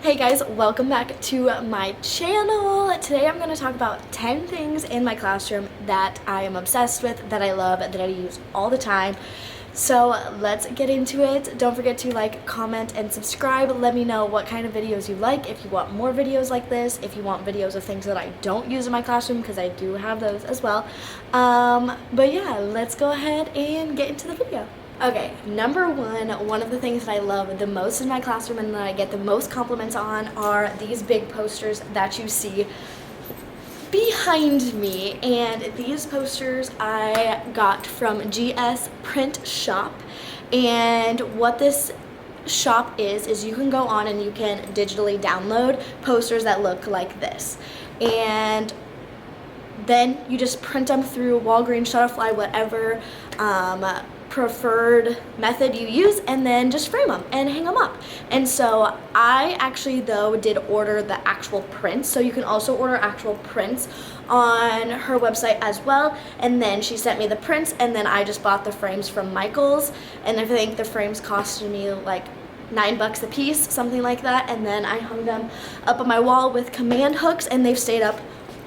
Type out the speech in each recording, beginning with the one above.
Hey guys, welcome back to my channel. Today I'm going to talk about 10 things in my classroom that I am obsessed with, that I love, that I use all the time. So let's get into it. Don't forget to like, comment, and subscribe. Let me know what kind of videos you like, if you want more videos like this, if you want videos of things that I don't use in my classroom, because I do have those as well. But yeah, let's go ahead and get into the video. Okay, number one of the things that I love the most in my classroom and that I get the most compliments on are these big posters that you see behind me. And these posters I got from GS Print Shop. And what this shop is you can go on and you can digitally download posters that look like this. And then you just print them through Walgreens, Shutterfly, whatever preferred method you use, and then just frame them and hang them up. And so I actually though did order the actual prints, so you can also order actual prints on her website as well. And then she sent me the prints, and then I just bought the frames from Michael's, and I think the frames costed me like $9 a piece, something like that. And then I hung them up on my wall with command hooks, and they've stayed up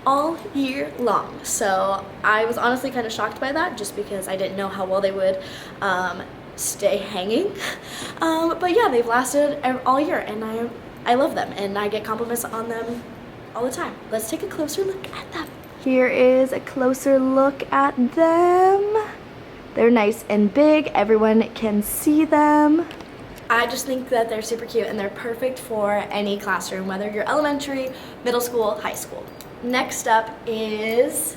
all year long. So I was honestly kind of shocked by that, just because I didn't know how well they would stay hanging. But yeah, they've lasted all year, and I love them, and I get compliments on them all the time. Let's take a closer look at them. Here is a closer look at them. They're nice and big. Everyone can see them. I just think that they're super cute, and they're perfect for any classroom, whether you're elementary, middle school, high school. Next up is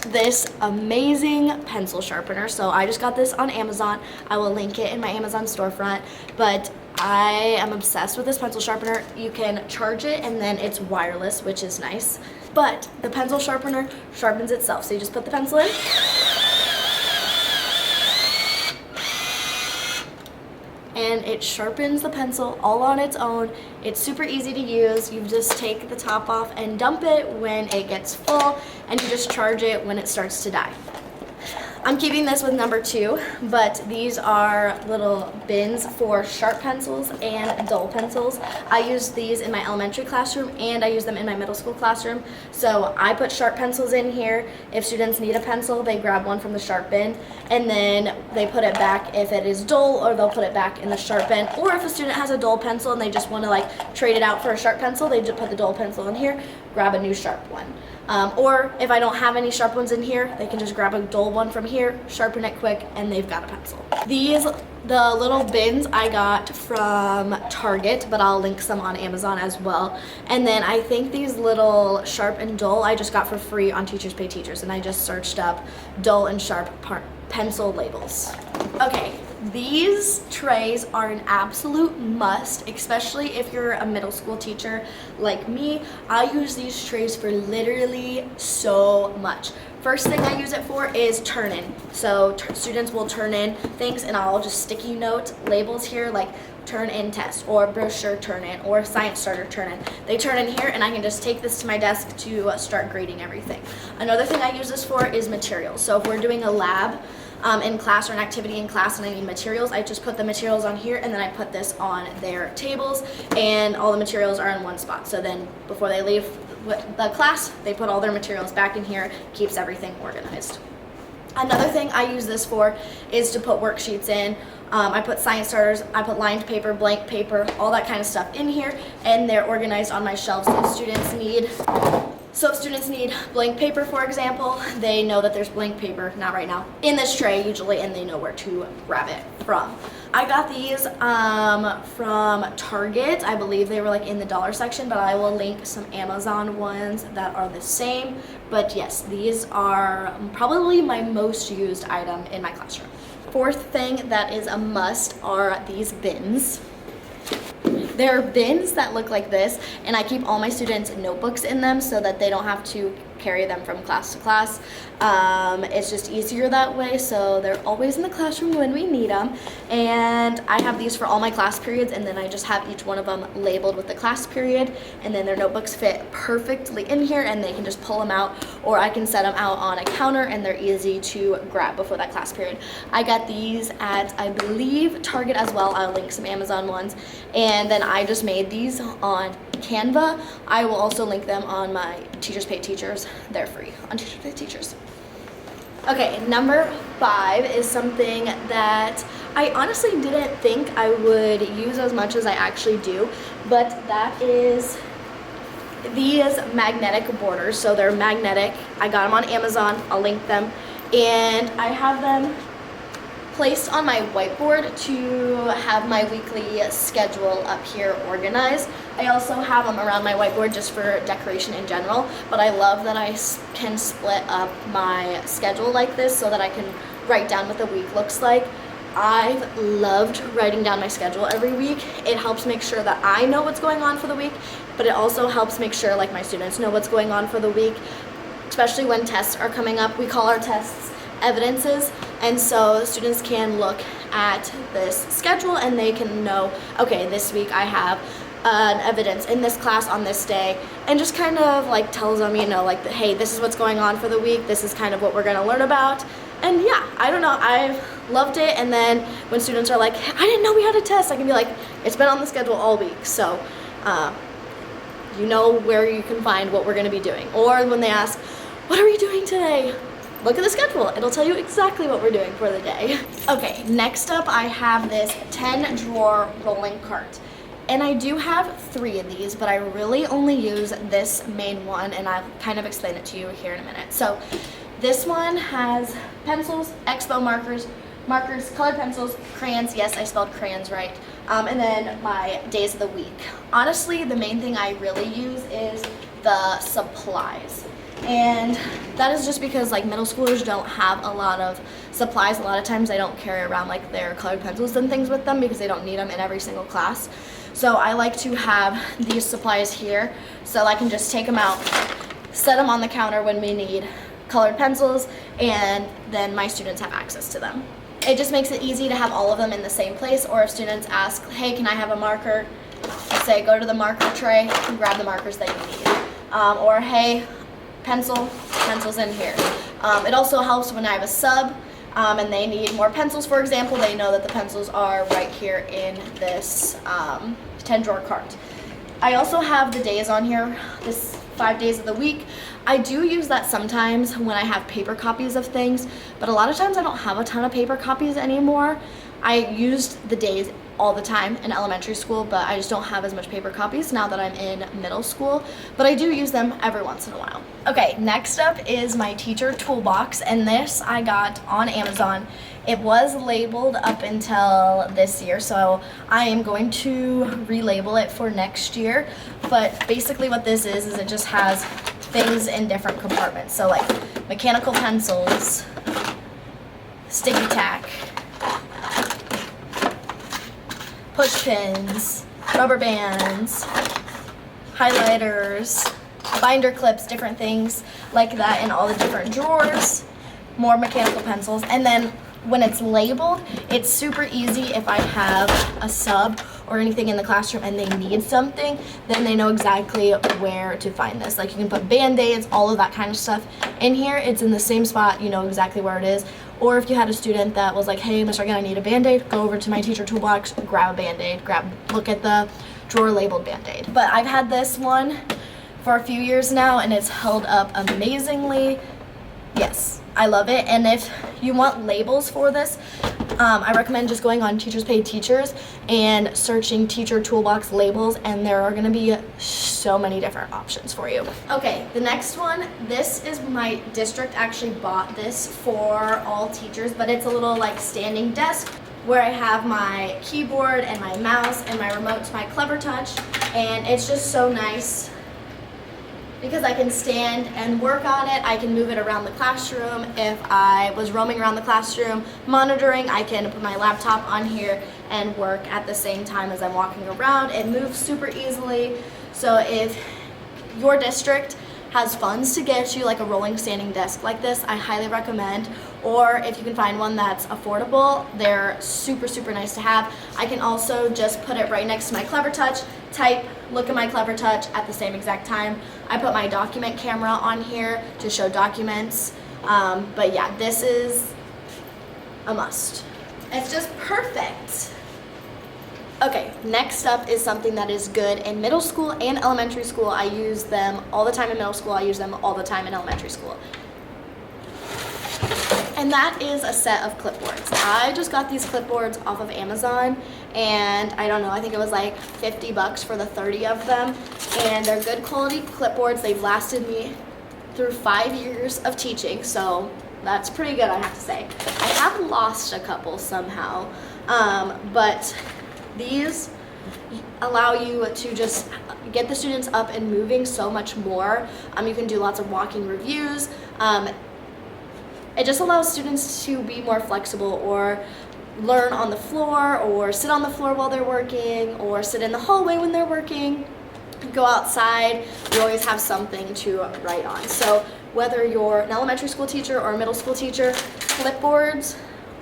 this amazing pencil sharpener. So I just got this on Amazon. I will link it in my Amazon storefront, but I am obsessed with this pencil sharpener. You can charge it, and then it's wireless, which is nice. But the pencil sharpener sharpens itself. So you just put the pencil in, and it sharpens the pencil all on its own. It's super easy to use. You just take the top off and dump it when it gets full, and you just charge it when it starts to die. I'm keeping this with number 2, but these are little bins for sharp pencils and dull pencils. I use these in my elementary classroom, and I use them in my middle school classroom. So I put sharp pencils in here. If students need a pencil, they grab one from the sharp bin, and then they put it back if it is dull, or they'll put it back in the sharp bin. Or if a student has a dull pencil and they just want to like trade it out for a sharp pencil, they just put the dull pencil in here, grab a new sharp one. Or if I don't have any sharp ones in here, they can just grab a dull one from here, sharpen it quick, and they've got a pencil. The little bins I got from Target, but I'll link some on Amazon as well. And then I think these little sharp and dull I just got for free on Teachers Pay Teachers, and I just searched up dull and sharp pencil labels. Okay, these trays are an absolute must, especially if you're a middle school teacher like me. I use these trays for literally so much. First thing I use it for is turn-in. So students will turn in things, and I'll just sticky note labels here like turn-in test, or brochure turn-in, or science starter turn-in. They turn in here, and I can just take this to my desk to start grading everything. Another thing I use this for is materials. So if we're doing a lab in class, or an activity in class, and I need materials, I just put the materials on here, and then I put this on their tables, and all the materials are in one spot. So then before they leave the class, they put all their materials back in here, keeps everything organized. Another thing I use this for is to put worksheets in. I put science starters, I put lined paper, blank paper, all that kind of stuff in here, and they're organized on my shelves. So if students need blank paper, for example, they know that there's blank paper, not right now, in this tray usually, and they know where to grab it from. I got these from Target. I believe they were like in the dollar section, but I will link some Amazon ones that are the same. But yes, these are probably my most used item in my classroom. Fourth thing that is a must are these bins. They're bins that look like this, and I keep all my students' notebooks in them so that they don't have to carry them from class to class. It's just easier that way, so they're always in the classroom when we need them. And I have these for all my class periods, and then I just have each one of them labeled with the class period, and then their notebooks fit perfectly in here, and they can just pull them out, or I can set them out on a counter, and they're easy to grab before that class period. I got these at, I believe, Target as well. I'll link some Amazon ones. And then I just made these on Canva. I will also link them on my Teachers Pay Teachers. They're free on Teachers Pay Teachers. Okay, number 5 is something that I honestly didn't think I would use as much as I actually do, but that is these magnetic borders. So they're magnetic. I got them on Amazon. I'll link them. And I have them placed on my whiteboard to have my weekly schedule up here organized. I also have them around my whiteboard just for decoration in general, but I love that I can split up my schedule like this so that I can write down what the week looks like. I've loved writing down my schedule every week. It helps make sure that I know what's going on for the week, but it also helps make sure like my students know what's going on for the week, especially when tests are coming up. We call our tests evidences, and so students can look at this schedule and they can know, okay, this week I have an evidence in this class on this day, and just kind of like tells them, you know, like, hey, this is what's going on for the week, this is kind of what we're going to learn about. And yeah, I don't know, I've loved it. And then when students are like, I didn't know we had a test, I can be like, it's been on the schedule all week, so you know where you can find what we're going to be doing. Or when they ask, what are we doing today? Look at the schedule. It'll tell you exactly what we're doing for the day. Okay, next up I have this 10 drawer rolling cart. And I do have 3 of these, but I really only use this main one, and I'll kind of explain it to you here in a minute. So this one has pencils, expo markers, colored pencils, crayons. Yes, I spelled crayons right. And then my days of the week. Honestly, the main thing I really use is the supplies. And that is just because like middle schoolers don't have a lot of supplies. A lot of times they don't carry around like their colored pencils and things with them because they don't need them in every single class. So I like to have these supplies here so I can just take them out, set them on the counter when we need colored pencils, and then my students have access to them. It just makes it easy to have all of them in the same place. Or if students ask, hey, can I have a marker? Say, go to the marker tray and grab the markers that you need. Or hey, pencils in here. It also helps when I have a sub and they need more pencils, for example. They know that the pencils are right here in this 10 drawer cart. I also have the days on here, this 5 days of the week. I do use that sometimes when I have paper copies of things, but a lot of times I don't have a ton of paper copies anymore. I used the days all the time in elementary school, but I just don't have as much paper copies now that I'm in middle school, but I do use them every once in a while. Okay, next up is my teacher toolbox, and this I got on Amazon. It was labeled up until this year, so I am going to relabel it for next year. But basically what this is it just has things in different compartments. So like mechanical pencils, sticky tack, push pins, rubber bands, highlighters, binder clips, different things like that in all the different drawers, more mechanical pencils. And then when it's labeled, it's super easy if I have a sub or anything in the classroom and they need something, then they know exactly where to find this. Like you can put Band-Aids, all of that kind of stuff in here. It's in the same spot, you know exactly where it is. Or if you had a student that was like, hey, Mr. Ragan, I need a Band-Aid, go over to my teacher toolbox, grab a Band-Aid, look at the drawer labeled Band-Aid. But I've had this one for a few years now and it's held up amazingly. Yes, I love it. And if you want labels for this, I recommend just going on Teachers Pay Teachers and searching teacher toolbox labels, and there are going to be so many different options for you. Okay, the next one, this is my district actually bought this for all teachers, but it's a little like standing desk where I have my keyboard and my mouse and my remote to my Clever Touch, and it's just so nice because I can stand and work on it. I can move it around the classroom. If I was roaming around the classroom monitoring, I can put my laptop on here and work at the same time as I'm walking around. It moves super easily. So if your district has funds to get you like a rolling standing desk like this, I highly recommend. Or if you can find one that's affordable, they're super, super nice to have. I can also just put it right next to my Clever Touch, type, look at my Clever Touch at the same exact time. I put my document camera on here to show documents. But yeah, this is a must. It's just perfect. Okay, next up is something that is good in middle school and elementary school. I use them all the time in middle school. I use them all the time in elementary school. And that is a set of clipboards. I just got these clipboards off of Amazon, and I don't know, I think it was like 50 bucks for the 30 of them. And they're good quality clipboards. They've lasted me through 5 years of teaching, so that's pretty good, I have to say. I have lost a couple somehow, but these allow you to just get the students up and moving so much more. You can do lots of walking reviews. It just allows students to be more flexible, or learn on the floor, or sit on the floor while they're working, or sit in the hallway when they're working, go outside. You always have something to write on. So whether you're an elementary school teacher or a middle school teacher, clipboards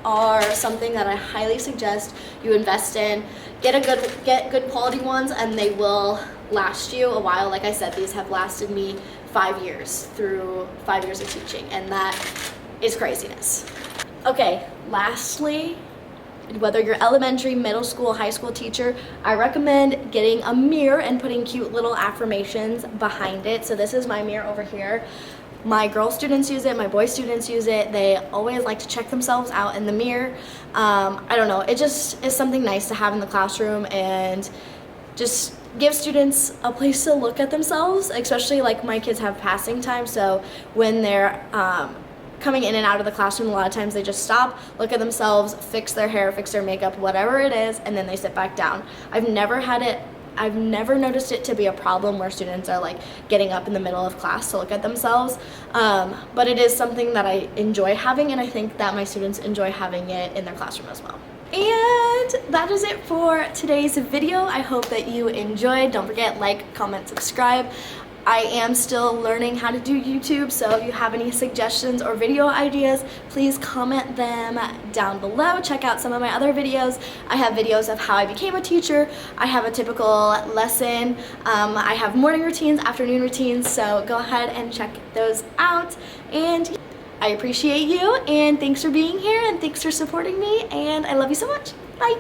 are something that I highly suggest you invest in. Get good quality ones, and they will last you a while. Like I said, these have lasted me 5 years through 5 years of teaching, and that is craziness. Okay, lastly, whether you're elementary, middle school, high school teacher, I recommend getting a mirror and putting cute little affirmations behind it. So this is my mirror over here. My girl students use it, my boy students use it. They always like to check themselves out in the mirror. I don't know, it just is something nice to have in the classroom, and just give students a place to look at themselves, especially like my kids have passing time, so when they're coming in and out of the classroom, a lot of times they just stop, look at themselves, fix their hair, fix their makeup, whatever it is, and then they sit back down. I've never noticed it to be a problem where students are like getting up in the middle of class to look at themselves, but it is something that I enjoy having, and I think that my students enjoy having it in their classroom as well. And that is it for today's video. I hope that you enjoyed. Don't forget, like, comment, subscribe. I am still learning how to do YouTube, so if you have any suggestions or video ideas, please comment them down below. Check out some of my other videos. I have videos of how I became a teacher. I have a typical lesson. I have morning routines, afternoon routines, so go ahead and check those out. And I appreciate you, and thanks for being here, and thanks for supporting me, and I love you so much. Bye.